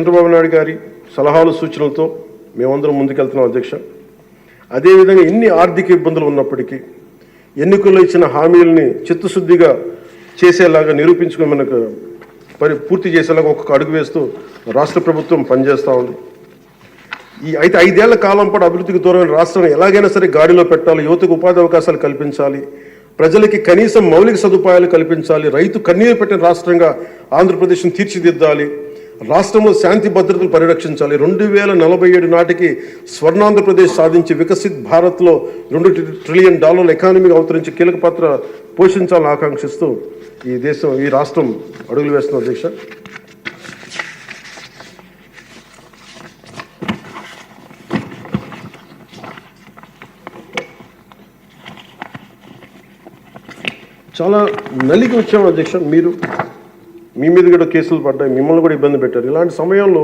చంద్రబాబు నాయుడు గారి సలహాలు సూచనలతో మేమందరం ముందుకెళ్తున్నాం అధ్యక్ష. అదేవిధంగా ఎన్ని ఆర్థిక ఇబ్బందులు ఉన్నప్పటికీ ఎన్నికల్లో ఇచ్చిన హామీలని చిత్తశుద్ధిగా చేసేలాగా నిరూపించుకుని మనకు పూర్తి చేసేలాగా ఒక్కొక్క అడుగు వేస్తూ రాష్ట్ర ప్రభుత్వం పనిచేస్తూ ఉంది. అయితే 5 ఏళ్ల కాలం పాటు అభివృద్ధికి దూరమైన రాష్ట్రాన్ని ఎలాగైనా సరే గాడిలో పెట్టాలి, యువతకు ఉపాధి అవకాశాలు కల్పించాలి, ప్రజలకి కనీసం మౌలిక సదుపాయాలు కల్పించాలి, రైతు కన్నీరు పెట్టిన రాష్ట్రంగా ఆంధ్రప్రదేశ్ను తీర్చిదిద్దాలి, రాష్ట్రంలో శాంతి భద్రతలు పరిరక్షించాలి, 2047 నాటికి స్వర్ణాంధ్రప్రదేశ్ సాధించి వికసిత్ భారత్లో $2 ట్రిలియన్ ఎకానమీకి అవతరించి కీలక పాత్ర పోషించాలని ఆకాంక్షిస్తూ ఈ రాష్ట్రం అడుగులు వేస్తున్న అధ్యక్ష. చాలా నలిగి వచ్చాము అధ్యక్ష. మీ మీద కూడా కేసులు పడ్డాయి, మిమ్మల్ని కూడా ఇబ్బంది పెట్టారు. ఇలాంటి సమయంలో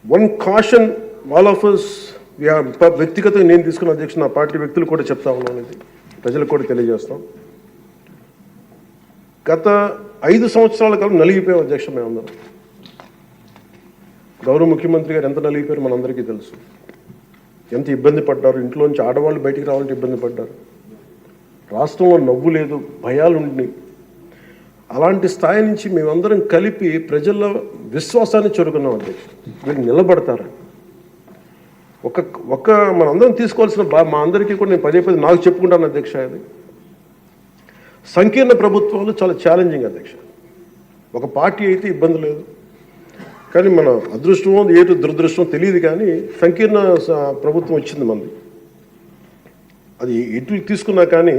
one caution all of us, వ్యక్తిగతంగా నేను తీసుకున్న అధ్యక్ష, నా పార్టీ వ్యక్తులు కూడా చెప్తా ఉన్నాను, ఇది ప్రజలకు కూడా తెలియజేస్తాం. గత 5 సంవత్సరాల కాలం నలిగిపోయాం అధ్యక్ష. మేమందరం గౌరవ ముఖ్యమంత్రి గారు ఎంత నలిగిపోయారు మనందరికీ తెలుసు. ఎంత ఇబ్బంది పడ్డారు, ఇంట్లోంచి ఆడవాళ్ళు బయటికి రావాలంటే ఇబ్బంది పడ్డారు, రాష్ట్రంలో నవ్వు లేదు, భయాలు ఉండి, అలాంటి స్థాయి నుంచి మేమందరం కలిపి ప్రజల్లో విశ్వాసాన్ని చేరుకున్నాం అధ్యక్ష. వీళ్ళు నిలబడతారు. ఒక మనందరం తీసుకోవాల్సిన మా అందరికీ కూడా నేను పదే నాకు చెప్పుకుంటాను అధ్యక్ష. అది సంకీర్ణ ప్రభుత్వాలు చాలా ఛాలెంజింగ్ అధ్యక్ష. ఒక పార్టీ అయితే ఇబ్బంది లేదు, కానీ మన అదృష్టమో ఏదో దురదృష్టమో తెలియదు, కానీ సంకీర్ణ ప్రభుత్వం వచ్చింది మనది. అది ఎటు తీసుకున్నా కానీ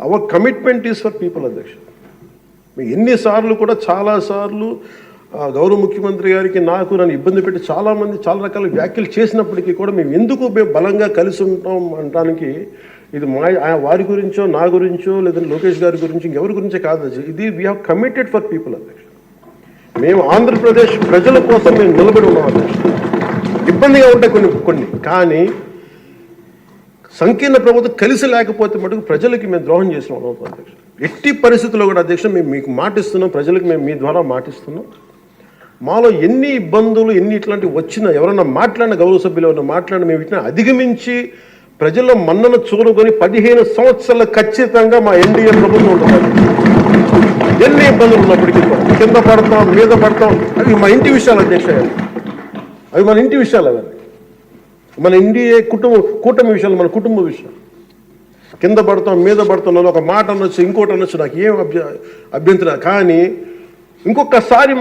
our commitment is for people అధ్యక్ష. ఎన్నిసార్లు కూడా చాలాసార్లు గౌరవ ముఖ్యమంత్రి గారికి నన్ను ఇబ్బంది పెట్టి చాలామంది చాలా రకాల వ్యాఖ్యలు చేసినప్పటికీ కూడా మేము బలంగా కలిసి ఉంటాం అనడానికి ఇది వారి గురించో నా గురించో లేదంటే లోకేష్ గారి గురించి ఇంకెవరి గురించే కాదు. ఇది we have committed for people అధ్యక్ష. మేము ఆంధ్రప్రదేశ్ ప్రజల కోసం మేము నిలబడి ఉన్నాం అధ్యక్ష. ఇబ్బందిగా ఉంటాయి కొన్ని కానీ సంకీర్ణ ప్రభుత్వం కలిసి లేకపోతే మటుకు ప్రజలకి మేము ద్రోహం చేసిన వాళ్ళం అధ్యక్ష. ఎట్టి పరిస్థితుల్లో కూడా అధ్యక్ష మేము మీకు మాటిస్తున్నాం, ప్రజలకు మేము మీ ద్వారా మాటిస్తున్నాం. మాలో ఎన్ని ఇబ్బందులు ఇట్లాంటివి వచ్చినా, ఎవరన్నా మాట్లాడిన గౌరవ సభ్యులు ఎవరన్నా మాట్లాడిన మేము వీటిని అధిగమించి ప్రజల్లో మన్నను చూరుకొని 15 సంవత్సరాలు ఖచ్చితంగా మా ఎన్డీఏ ప్రభుత్వం ఉంటుంది. ఎన్ని ఇబ్బందులు ఉన్నప్పటికీ కింద పడతాం, మీద పడతాం, అవి మా ఇంటి విషయాలు అధ్యక్ష. అవి మన ఇంటి విషయాలు, అవి మన ఎన్డీఏ కూటమి విషయాలు, మన కుటుంబ విషయాలు. కింద పడతాం, మీద పడతాం, ఒక మాట అనొచ్చు, ఇంకోటి అనొచ్చు, నాకు ఏం అభ్యంతరం. కానీ ఇంకొకసారి